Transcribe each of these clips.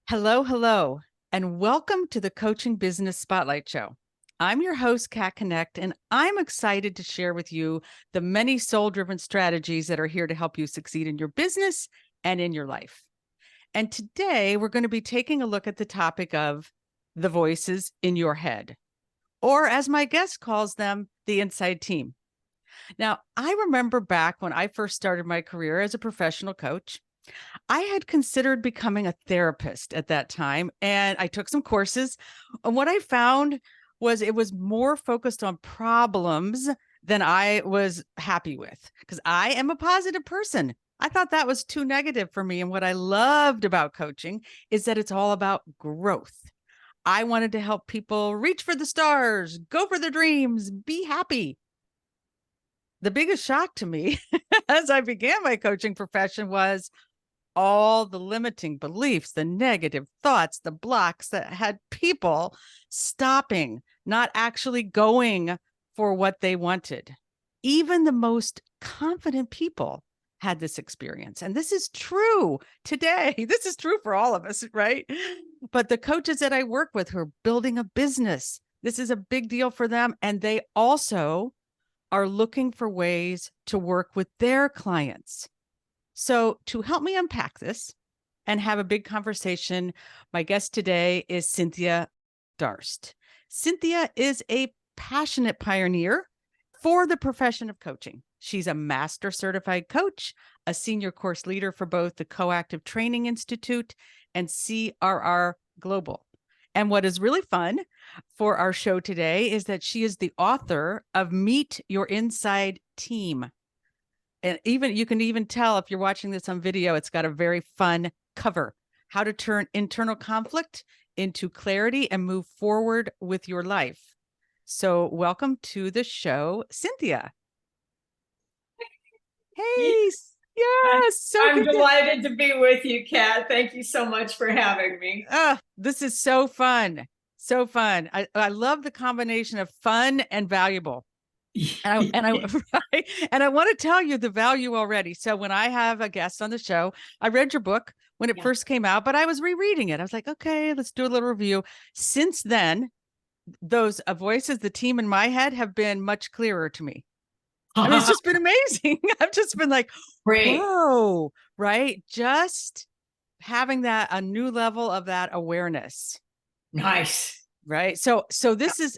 Hello, hello, and welcome to the Coaching Business Spotlight Show. I'm your host, Kat Connect, and I'm excited to share with you the many soul-driven strategies that are here to help you succeed in your business and in your life. And today we're going to be taking a look at the topic of the voices in your head, or as my guest calls them, the inside team. Now, I remember back when I first started my career as a professional coach, I had considered becoming a therapist at that time, and I took some courses. And what I found was it was more focused on problems than I was happy with, because I am a positive person. I thought that was too negative for me. And what I loved about coaching is that it's all about growth. I wanted to help people reach for the stars, go for their dreams, be happy. The biggest shock to me as I began my coaching profession was all the limiting beliefs, the negative thoughts, the blocks that had people stopping, not actually going for what they wanted. Even the most confident people had this experience. And this is true today. This is true for all of us, right? But the coaches that I work with who are building a business, this is a big deal for them. And they also are looking for ways to work with their clients. So to help me unpack this and have a big conversation, my guest today is Cynthia Darst. Cynthia is a passionate pioneer for the profession of coaching. She's a master certified coach, a senior course leader for both the Coactive Training Institute and CRR Global. And what is really fun for our show today is that she is the author of Meet Your Inside Team. And even you can even tell if you're watching this on video, it's got a very fun cover. How to turn internal conflict into clarity and move forward with your life. So welcome to the show, Cynthia. Hey, yes, so I'm good. delighted to be with you, Kat. Thank you so much for having me. This is so fun. So fun. I love the combination of fun and valuable. And I right? And I want to tell you the value already. So when I have a guest on the show, I read your book when it first came out, but I was rereading it. I was like, okay, let's do a little review. Since then, those voices, the team in my head have been much clearer to me. I mean, it's just been amazing. I've just been like, Great. whoa, right? Just having that, a new level of that awareness. Nice. Right. So this is,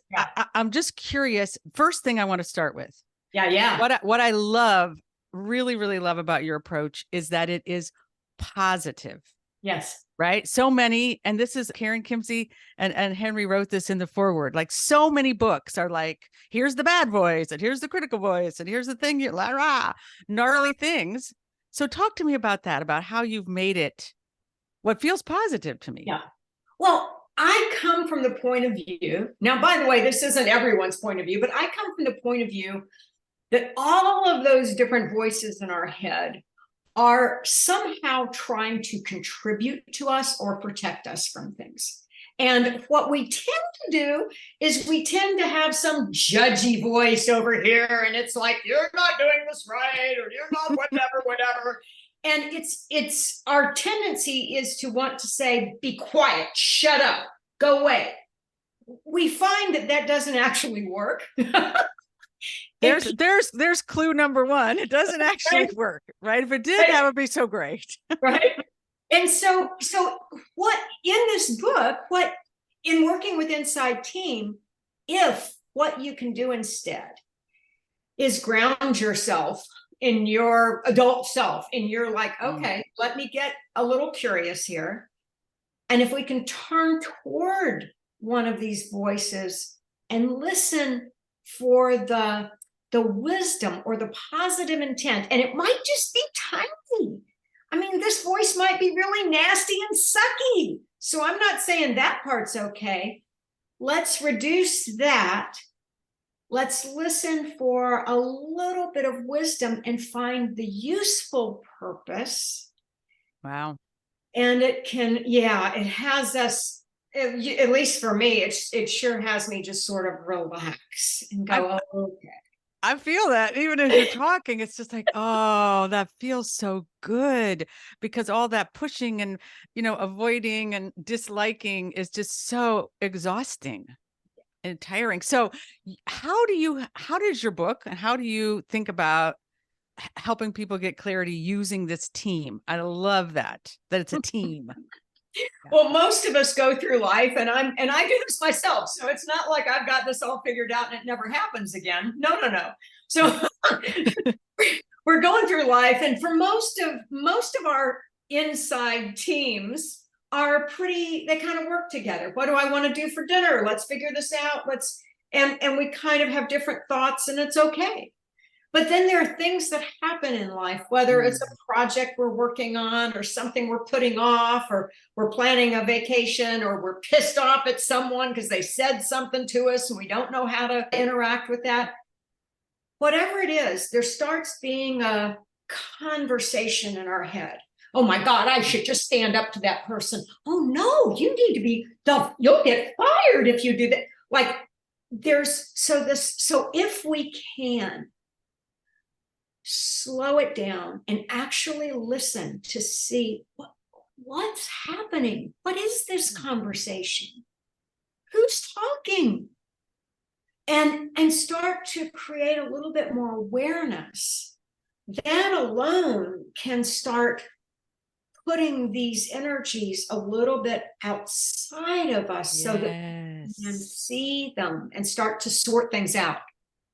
I'm just curious. First thing I want to start with. Yeah. What I love, really, really love about your approach is that it is positive. Yes. Right. So many, and this is Karen Kimsey and Henry wrote this in the foreword. Like so many books are like, here's the bad voice and here's the critical voice and here's the thing, gnarly things. So talk to me about that, about how you've made it what feels positive to me. Yeah. Well, I come from the point of view. Now, by the way, this isn't everyone's point of view, but I come from the point of view that all of those different voices in our head are somehow trying to contribute to us or protect us from things. And what we tend to do is we tend to have some judgy voice over here, and it's like, you're not doing this right, or you're not whatever. And it's our tendency is to want to say, be quiet, shut up, go away. We find that doesn't actually work. There's clue number one. It doesn't actually work, right? If it did, that would be so great. Right. And so what in this book, what in working with Inside Team, if what you can do instead is ground yourself in your adult self, and you're like, okay, let me get a little curious here. And if we can turn toward one of these voices and listen for the wisdom or the positive intent, and it might just be tiny. I mean, this voice might be really nasty and sucky. So I'm not saying that part's okay. Let's reduce that. Let's listen for a little bit of wisdom and find the useful purpose. Wow. And it can, it has us, at least for me, it sure has me just sort of relax and go, okay. I feel that even as you're talking, it's just like, oh, that feels so good, because all that pushing and, avoiding and disliking is just so exhausting and tiring. So how does your book, and how do you think about helping people get clarity using this team? I love that it's a team. Well, most of us go through life, and I do this myself. So it's not like I've got this all figured out and it never happens again. No. So we're going through life, and for most of our inside teams are they kind of work together. What do I want to do for dinner? Let's figure this out. And we kind of have different thoughts, and it's okay. But then there are things that happen in life, whether it's a project we're working on, or something we're putting off, or we're planning a vacation, or we're pissed off at someone because they said something to us and we don't know how to interact with that. Whatever it is, there starts being a conversation in our head. Oh my God, I should just stand up to that person. Oh no, you need to be, you'll get fired if you do that. Like so if we can slow it down and actually listen to see what's happening. What is this conversation? Who's talking? And start to create a little bit more awareness. That alone can start putting these energies a little bit outside of us, so that we can see them and start to sort things out.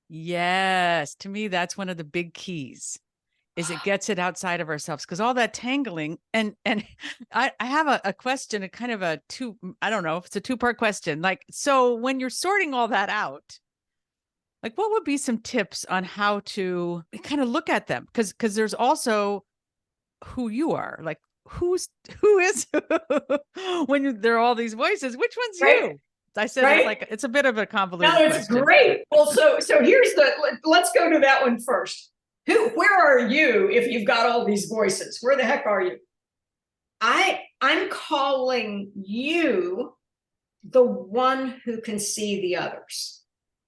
Yes. To me, that's one of the big keys, is it gets it outside of ourselves, because all that tangling and I have a question, a kind of I don't know if it's a two-part question. Like, so when you're sorting all that out, like, what would be some tips on how to kind of look at them? Because there's also who you are, like who is when there are all these voices, which one's you? I said, right? It's a bit of a convoluted question. Great. Well, so let's go to that one first. Where are you if you've got all these voices? Where the heck are you? I'm calling you the one who can see the others.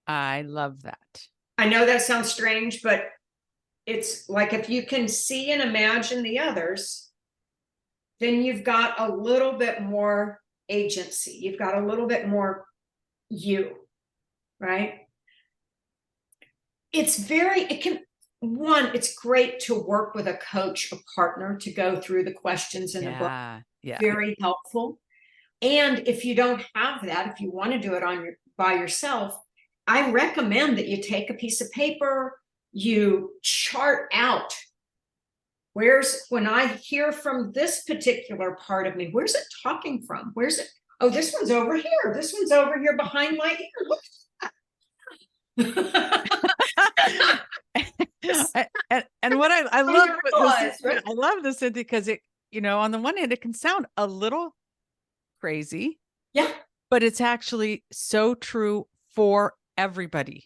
I love that. I know that sounds strange, but it's like, if you can see and imagine the others, then you've got a little bit more agency. You've got a little bit more you, right? It's great to work with a coach, a partner, to go through the questions in the book. Very helpful. And if you don't have that, if you want to do it by yourself, I recommend that you take a piece of paper, you chart out, when I hear from this particular part of me, where's it talking from? Where's it? Oh, this one's over here. This one's over here behind my ear. and what I love this, right? I love this, Cynthia, because it, on the one hand, it can sound a little crazy. Yeah. But it's actually so true for everybody.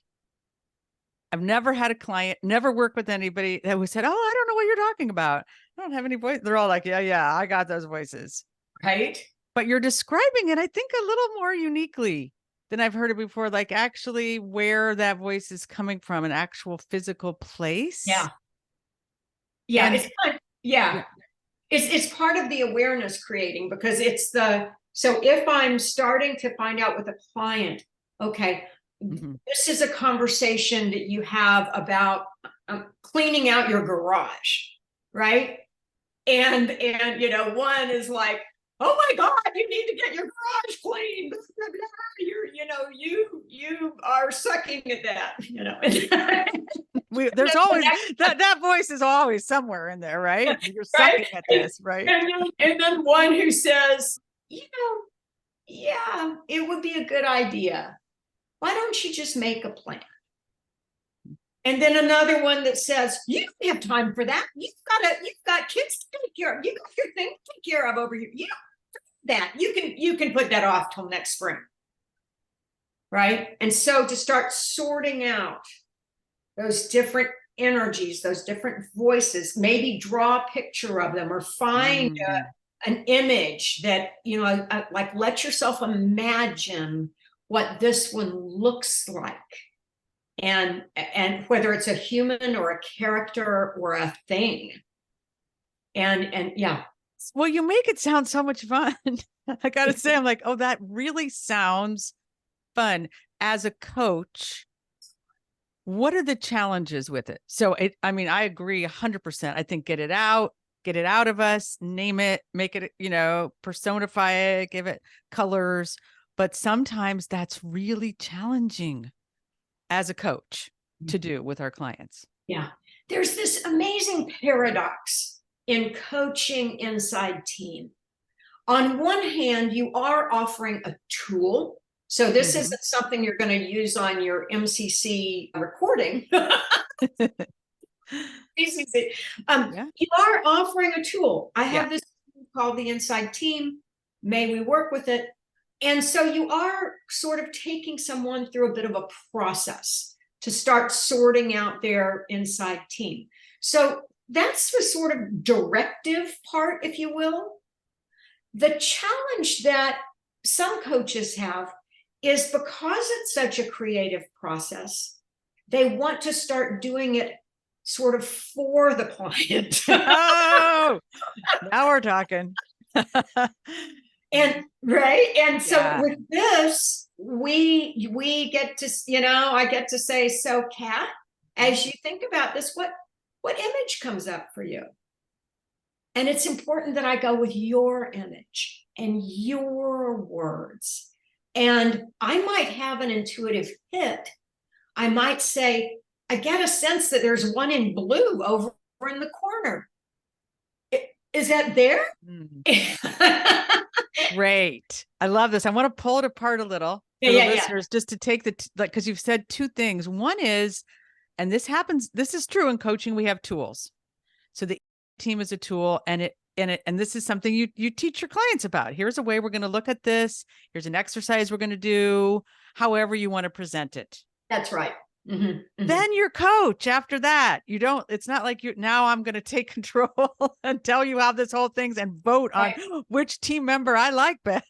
I've never had a client, never worked with anybody that who said, "Oh, I don't know what you're talking about. I don't have any voice." They're all like, yeah, I got those voices. Right. But you're describing it, I think, a little more uniquely than I've heard it before. Like, actually where that voice is coming from, an actual physical place. Yeah. It's part of the awareness creating, because so if I'm starting to find out with a client, okay, this is a conversation that you have about cleaning out your garage, right? And one is like, oh my God, you need to get your garage cleaned. You are sucking at that, there's always that voice is always somewhere in there, right? You're sucking at this, right? And then one who says, yeah, it would be a good idea. Why don't you just make a plan? And then another one that says, you don't have time for that. You've got kids to take care of. You got your thing to take care of over here. You don't have that. You can put that off till next spring. Right? And so to start sorting out those different energies, those different voices, maybe draw a picture of them, or find an image that, like, let yourself imagine what this one looks like. and whether it's a human or a character or a thing. And yeah. Well, you make it sound so much fun. I gotta say, I'm like, oh, that really sounds fun. As a coach, what are the challenges with it? So I mean, I agree 100%. I think get it out of us, name it, make it, personify it, give it colors. But sometimes that's really challenging as a coach to do with our clients. Yeah. There's this amazing paradox in coaching inside team. On one hand, you are offering a tool. So this isn't something you're going to use on your MCC recording. You are offering a tool. I have this called the Inside Team. May we work with it? And so you are sort of taking someone through a bit of a process to start sorting out their inside team. So that's the sort of directive part, if you will. The challenge that some coaches have is because it's such a creative process, they want to start doing it sort of for the client. Oh, now we're talking. And right. And so with this, we get to, I get to say, so Kat, as you think about this, what image comes up for you? And it's important that I go with your image and your words. And I might have an intuitive hit. I might say, I get a sense that there's one in blue over in the corner. Is that there? Great. I love this. I want to pull it apart a little for the listeners, just to take because you've said two things. One is, and this is true in coaching, we have tools. So the team is a tool, and this is something you teach your clients about. Here's a way we're going to look at this. Here's an exercise we're going to do, however you want to present it. That's right. Then your coach after that. It's not like now I'm going to take control and tell you how this whole thing's and vote on which team member I like best.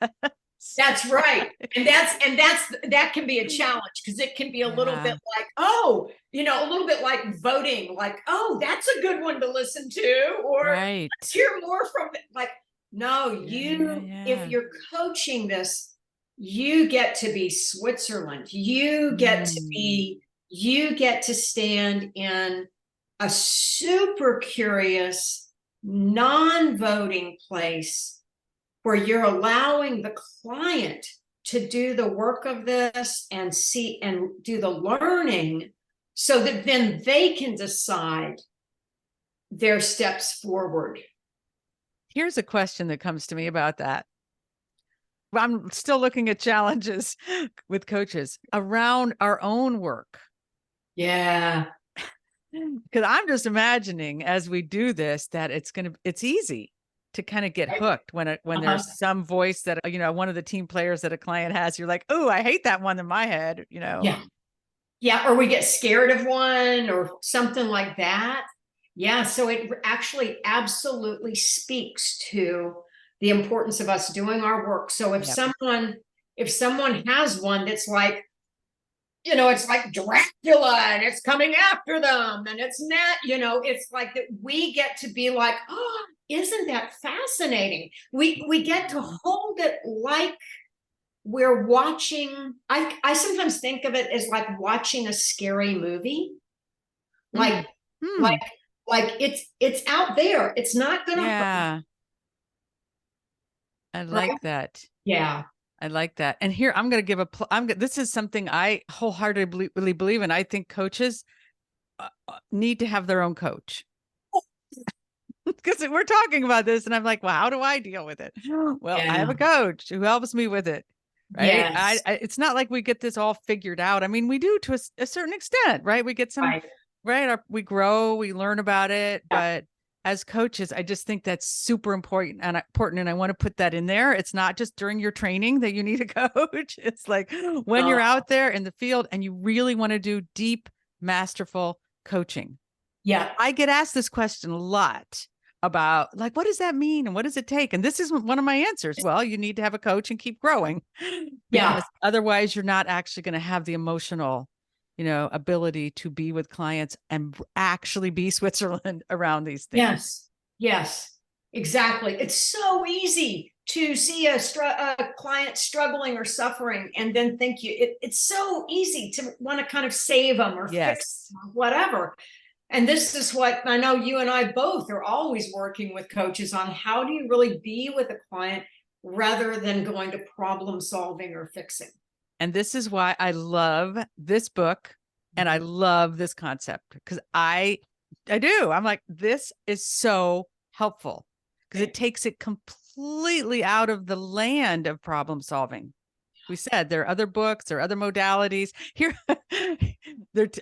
That's right. And that can be a challenge, because it can be a little bit like, a little bit like voting, like, oh, that's a good one to listen to, or let's hear more from it. Like, no, if you're coaching this, you get to be Switzerland. You get to stand in a super curious, non-voting place where you're allowing the client to do the work of this and see and do the learning, so that then they can decide their steps forward. Here's a question that comes to me about that. I'm still looking at challenges with coaches around our own work. Yeah. Because I'm just imagining as we do this, that it's easy to kind of get hooked when there's some voice that, one of the team players that a client has, you're like, oh, I hate that one in my head, Yeah. Or we get scared of one or something like that. Yeah. So it actually absolutely speaks to the importance of us doing our work. So if someone has one that's like, it's like Dracula and it's coming after them and it's not, it's like that we get to be like, oh, isn't that fascinating? We get to hold it like we're watching. I sometimes think of it as like watching a scary movie. Like it's out there. It's not gonna hurt. I like that. Yeah. I like that. And here I'm going to give this is something I wholeheartedly believe in. I think coaches need to have their own coach. Because we're talking about this and I'm like, well, how do I deal with it? Well, I have a coach who helps me with it. Right. Yes. It's not like we get this all figured out. I mean, we do to a certain extent, right? We get some, we grow, we learn about it, but as coaches, I just think that's super important. And I want to put that in there. It's not just during your training that you need a coach. It's like when you're out there in the field and you really want to do deep, masterful coaching. Yeah. I get asked this question a lot about like, what does that mean? And what does it take? And this is one of my answers. Well, you need to have a coach and keep growing. Because otherwise you're not actually going to have the emotional ability to be with clients and actually be Switzerland around these things. Yes, yes, exactly. It's so easy to see a client struggling or suffering and then think it's so easy to want to kind of save them or fix them or whatever. And this is what I know you and I both are always working with coaches on. How do you really be with a client rather than going to problem solving or fixing? And this is why I love this book and I love this concept, because I do. I'm like, this is so helpful because it takes it completely out of the land of problem solving. We said there are other books, there are other modalities here. I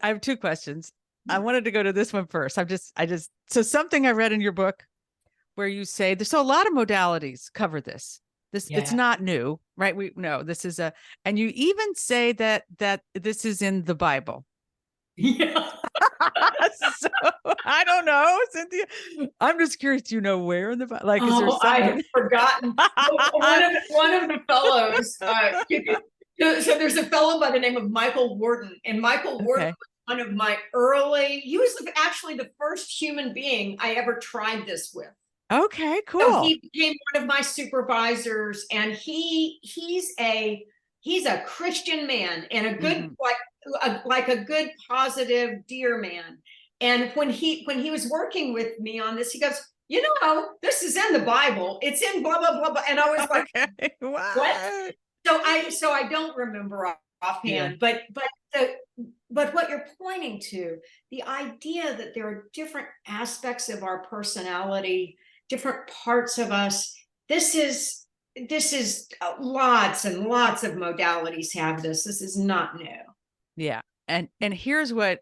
have two questions. I wanted to go to this one first. So something I read in your book where you say there's a lot of modalities cover this. It's not new, right? This is and you even say that this is in the Bible. Yeah. So I don't know, Cynthia. I'm just curious. Do you know where in the Bible? Like, is there something? I have forgotten. one of the fellows. So there's a fellow by the name of Michael Warden, and Michael Warden was one of my He was actually the first human being I ever tried this with. Okay, cool. So he became one of my supervisors, and he's a Christian man and a good like a good positive dear man. And when he was working with me on this, he goes, this is in the Bible. It's in blah blah blah blah. And I was like, what? So I don't remember offhand, but what you're pointing to, the idea that there are different aspects of our personality, different parts of us. This is lots and lots of modalities have this. This is not new. Yeah. And here's where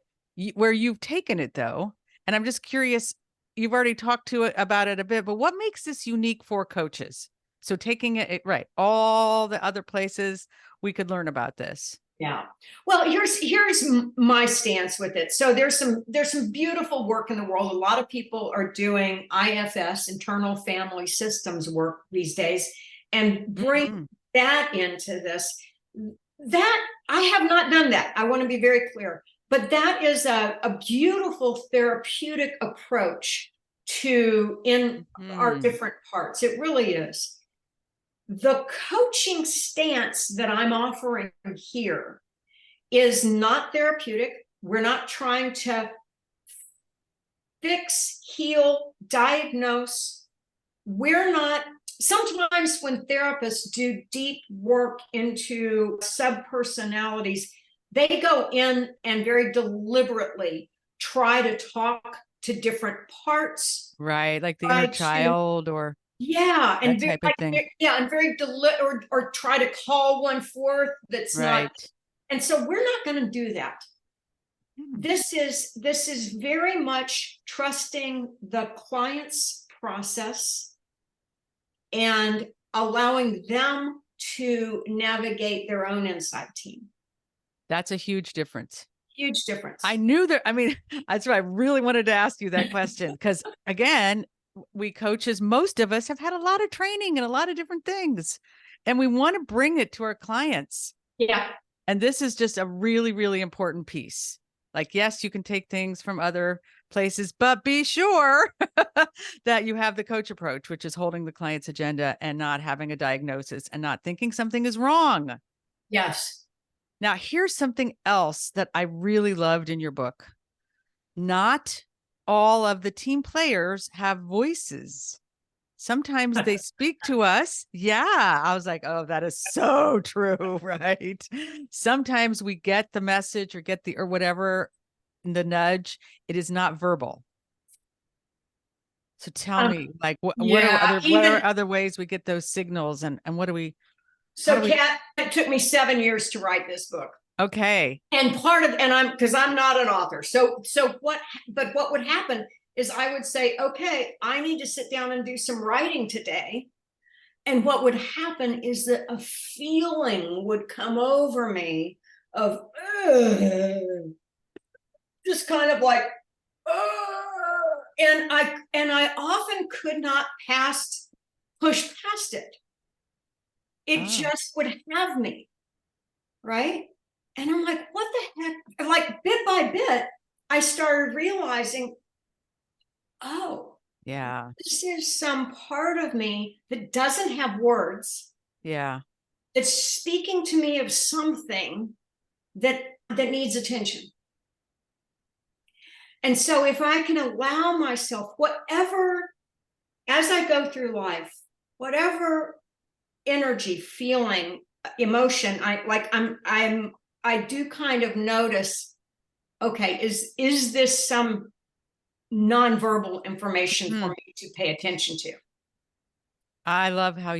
you've taken it though. And I'm just curious, you've already talked about it a bit, but what makes this unique for coaches? So taking it right, all the other places we could learn about this. Yeah. Well, here's my stance with it. So there's some beautiful work in the world. A lot of people are doing IFS, internal family systems work these days, and bring that into this. That I have not done that. I want to be very clear, but that is a beautiful therapeutic approach to our different parts. It really is. The coaching stance that I'm offering here is not therapeutic. We're not trying to fix, heal, diagnose. We're not. Sometimes when therapists do deep work into subpersonalities, they go in and very deliberately try to talk to different parts. Right, like the inner child or and type of thing. And very or try to call one forth that's not. And so we're not going to do that. This is very much trusting the client's process and allowing them to navigate their own inside team. That's a huge difference. Huge difference. I knew that. I mean, that's why I really wanted to ask you that question, because again, we coaches, most of us have had a lot of training and a lot of different things, and we want to bring it to our clients. Yeah. And this is just a really, really important piece. Like, yes, you can take things from other places, but be sure that you have the coach approach, which is holding the client's agenda and not having a diagnosis and not thinking something is wrong. Yes. Now, here's something else that I really loved in your book. Not all of the team players have voices. Sometimes they speak to us. Yeah. I was like, oh, that is so true. Right. Sometimes we get the message or whatever, the nudge. It is not verbal. So tell me, like, what are other ways we get those signals, and what do we? So, Kat, it took me 7 years to write this book. Okay. And because I'm not an author. So what would happen is I would say, okay, I need to sit down and do some writing today. And what would happen is that a feeling would come over me of just kind of like, and I often could not push past it. It just would have me, right? And I'm like, what the heck? Like bit by bit, I started realizing, oh, Yeah. this is some part of me that doesn't have words. Yeah. It's speaking to me of something that needs attention. And so if I can allow myself, whatever, as I go through life, whatever energy, feeling, emotion, I do kind of notice, okay, is this some nonverbal information for me to pay attention to? I love how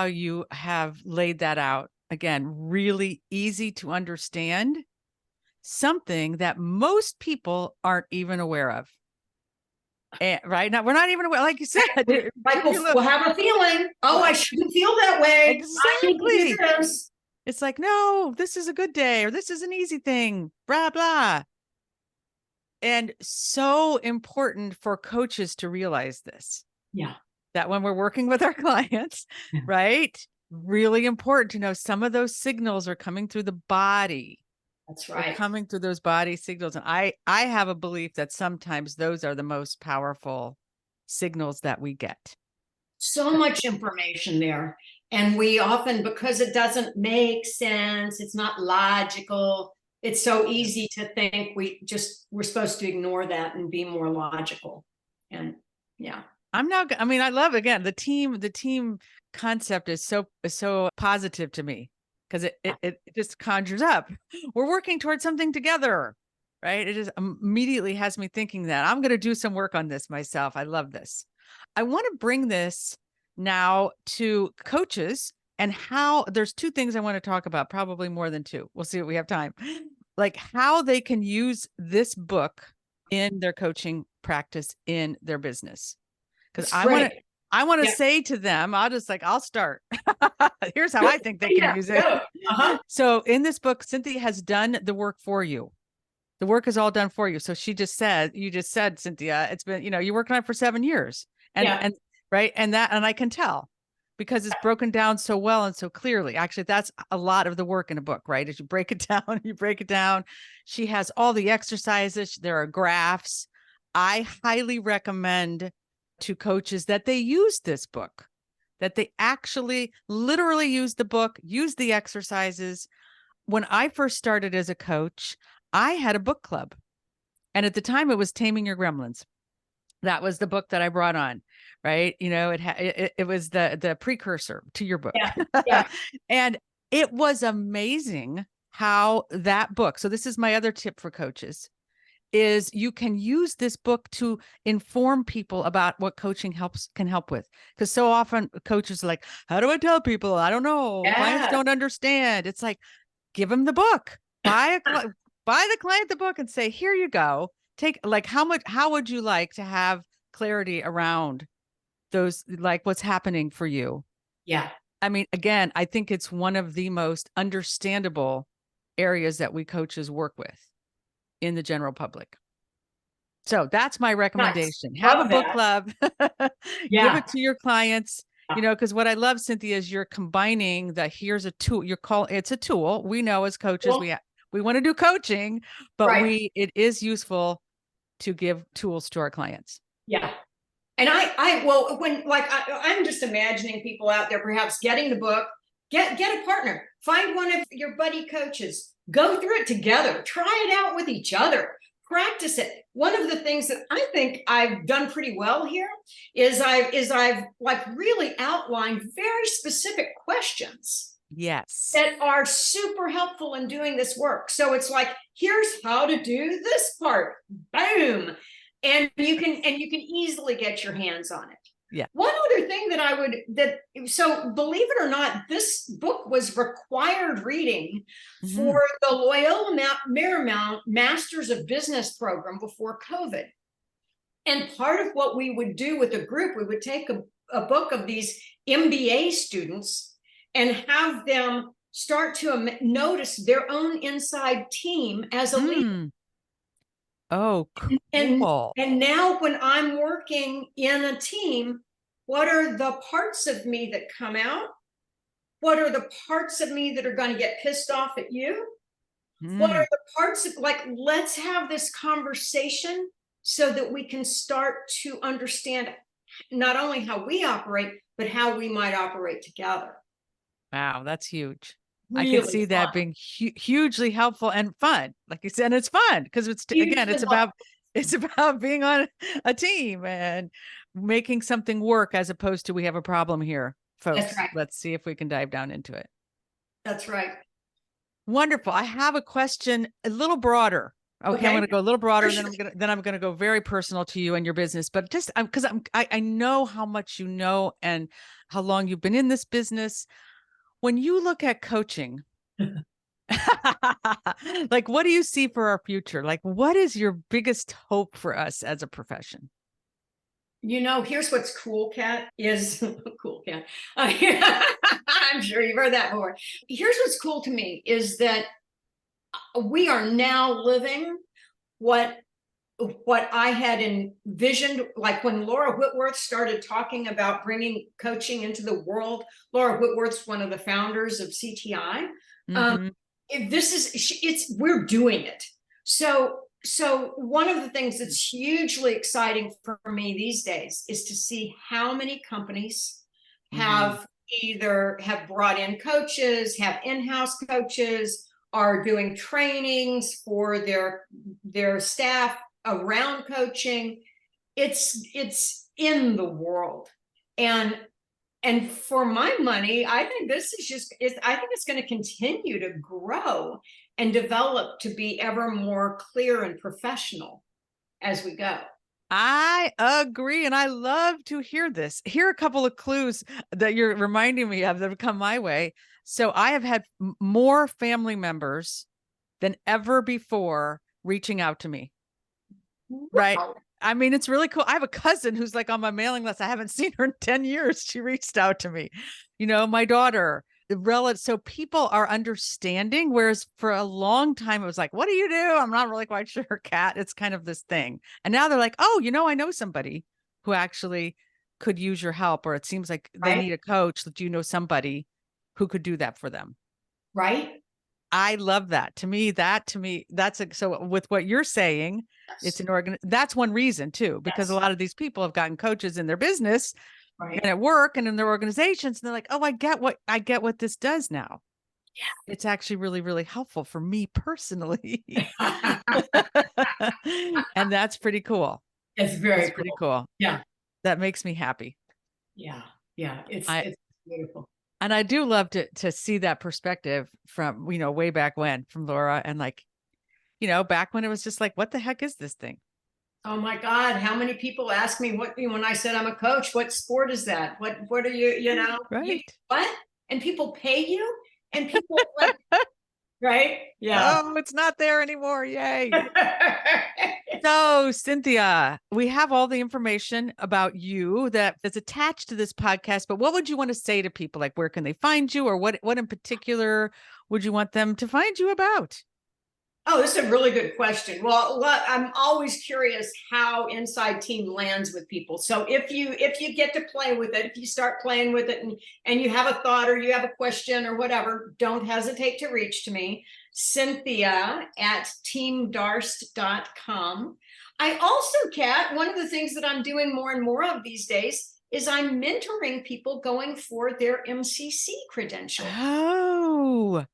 you have laid that out. Again, really easy to understand, something that most people aren't even aware of. And, right now, we're not even aware, like you said. Like we'll have a feeling, oh, I shouldn't feel that way. I need to do Exactly. this. It's like, no, this is a good day, or this is an easy thing, blah, blah. And so important for coaches to realize this. Yeah. That when we're working with our clients, Yeah. right? Really important to know some of those signals are coming through the body. That's They're right. coming through those body signals. And I have a belief that sometimes those are the most powerful signals that we get. So much information there. And we often, because it doesn't make sense, it's not logical, it's so easy to think we're supposed to ignore that and be more logical. And yeah. I mean, I love, again, the team concept is so positive to me, because it just conjures up, we're working towards something together, right? It just immediately has me thinking that I'm going to do some work on this myself. I love this. I want to bring this now to coaches, and how there's two things I want to talk about, probably more than two. We'll see what we have time. Like how they can use this book in their coaching practice in their business. Because I want to say to them, I'll start. Here's how I think they can use it. So in this book, Cynthia has done the work for you. The work is all done for you. So you just said, Cynthia, it's been, you're working on it for 7 years. And right. And I can tell, because it's broken down so well and so clearly. Actually, that's a lot of the work in a book, right? As you break it down, she has all the exercises. There are graphs. I highly recommend to coaches that they use this book, that they actually literally use the book, use the exercises. When I first started as a coach, I had a book club. And at the time it was Taming Your Gremlins. That was the book that I brought on, right? It was the precursor to your book. Yeah. And it was amazing how that book. So this is my other tip for coaches, is you can use this book to inform people about what coaching can help with. Because so often coaches are like, how do I tell people? I don't know. Clients don't understand. It's like, give them the book, buy the client the book and say, here you go. How would you like to have clarity around those, like what's happening for you? Yeah. I mean, again, I think it's one of the most understandable areas that we coaches work with in the general public. So that's my recommendation. Nice. Have a book club, give it to your clients, Yeah. because what I love, Cynthia, is you're combining here's a tool, it's a tool. We know as coaches, we want to do coaching, but it is useful to give tools to our clients. Yeah. And I'm just imagining people out there perhaps getting the book, get a partner, find one of your buddy coaches, go through it together, try it out with each other, practice it. One of the things that I think I've done pretty well here is I've like really outlined very specific questions. Yes. That are super helpful in doing this work. So it's like, here's how to do this part. Boom. And you can easily get your hands on it. Yeah. One other thing so believe it or not, this book was required reading for the Loyola Marymount Masters of Business program before COVID. And part of what we would do with a group, we would take a book of these MBA students and have them start to notice their own inside team as a leader. Oh, cool. And now when I'm working in a team, what are the parts of me that come out? What are the parts of me that are going to get pissed off at you? What are Mm. the parts of, like, let's have this conversation so that we can start to understand not only how we operate, but how we might operate together. Wow, that's huge. I could Really see that fun. being hugely helpful and fun. Like you said, and it's fun because again, Hugely helpful. it's about being on a team and making something work as opposed to we have a problem here, That's folks. right. Let's see if we can dive down into it. That's right. Wonderful. I have a question a little broader. Okay, I'm Okay. going to go a little broader, For and sure. then I'm gonna go very personal to you and your business. But just because I know how much you know and how long you've been in this business. When you look at coaching, like what do you see for our future? Like what is your biggest hope for us as a profession? You know, here's what's cool, Kat, is cool, Kat. I'm sure you've heard that before. Here's what's cool to me is that we are now living what I had envisioned, like when Laura Whitworth started talking about bringing coaching into the world. Laura Whitworth's one of the founders of CTI. Um, Mm-hmm. we're doing it. So one of the things that's hugely exciting for me these days is to see how many companies Mm-hmm. have brought in coaches, have in-house coaches, are doing trainings for their staff around coaching. It's in the world. And for my money, I think this is I think it's going to continue to grow and develop to be ever more clear and professional as we go. I agree. And I love to hear this. Here are a couple of clues that you're reminding me of that have come my way. So I have had more family members than ever before reaching out to me. Right. Wow. I mean, it's really cool. I have a cousin who's like on my mailing list. I haven't seen her in 10 years. She reached out to me. My daughter, the relative. So people are understanding. Whereas for a long time, it was like, what do you do? I'm not really quite sure, Kat. It's kind of this thing. And now they're like, oh, I know somebody who actually could use your help, or it seems like they Right? need a coach. Do you know somebody who could do that for them? Right? I love that. To me, so with what you're saying, it's Yes. an that's one reason too, because a Yes. lot of these people have gotten coaches in their business and Right. at work and in their organizations. And they're like, oh, I get what this does now. It's actually really, really helpful for me personally. And that's pretty cool. It's That's very pretty cool. cool. Yeah. That makes me happy. Yeah. Yeah. It's I it's beautiful. and I do love to see that perspective from, way back when from Laura and like, back when it was just like, what the heck is this thing? Oh my God, how many people ask me when I said I'm a coach, what sport is that? What are Right. what? And people pay you? And people like, right? Yeah. Oh, it's not there anymore. Yay. So, Cynthia, we have all the information about you that is attached to this podcast, but what would you want to say to people? Like, where can they find you, or what in particular would you want them to find you about? Oh, this is a really good question. Well, I'm always curious how Inside Team lands with people. So if you get to play with it, if you start playing with it and you have a thought or you have a question or whatever, don't hesitate to reach to me, Cynthia at teamdarst.com. I also, Kat, one of the things that I'm doing more and more of these days is I'm mentoring people going for their MCC credential. Oh,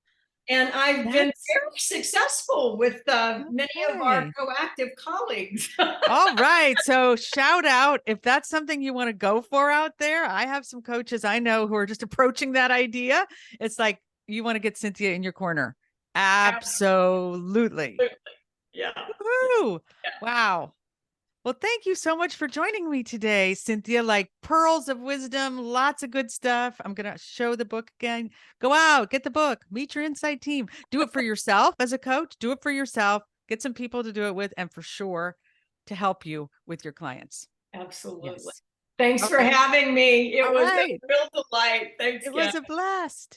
And I've been that's very successful with many of our okay. proactive colleagues. All right. So, shout out if that's something you want to go for out there. I have some coaches I know who are just approaching that idea. It's like you want to get Cynthia in your corner. Absolutely. Absolutely. Yeah. Woo! Yeah. Wow. Well, thank you so much for joining me today, Cynthia. Like pearls of wisdom, lots of good stuff. I'm going to show the book again. Go out, get the book, meet your inside team. Do it for yourself as a coach. Do it for yourself. Get some people to do it with, and for sure to help you with your clients. Absolutely. Yes. Thanks All for right. having me. It All was a right. real delight. Thanks, It Ken. was a blast.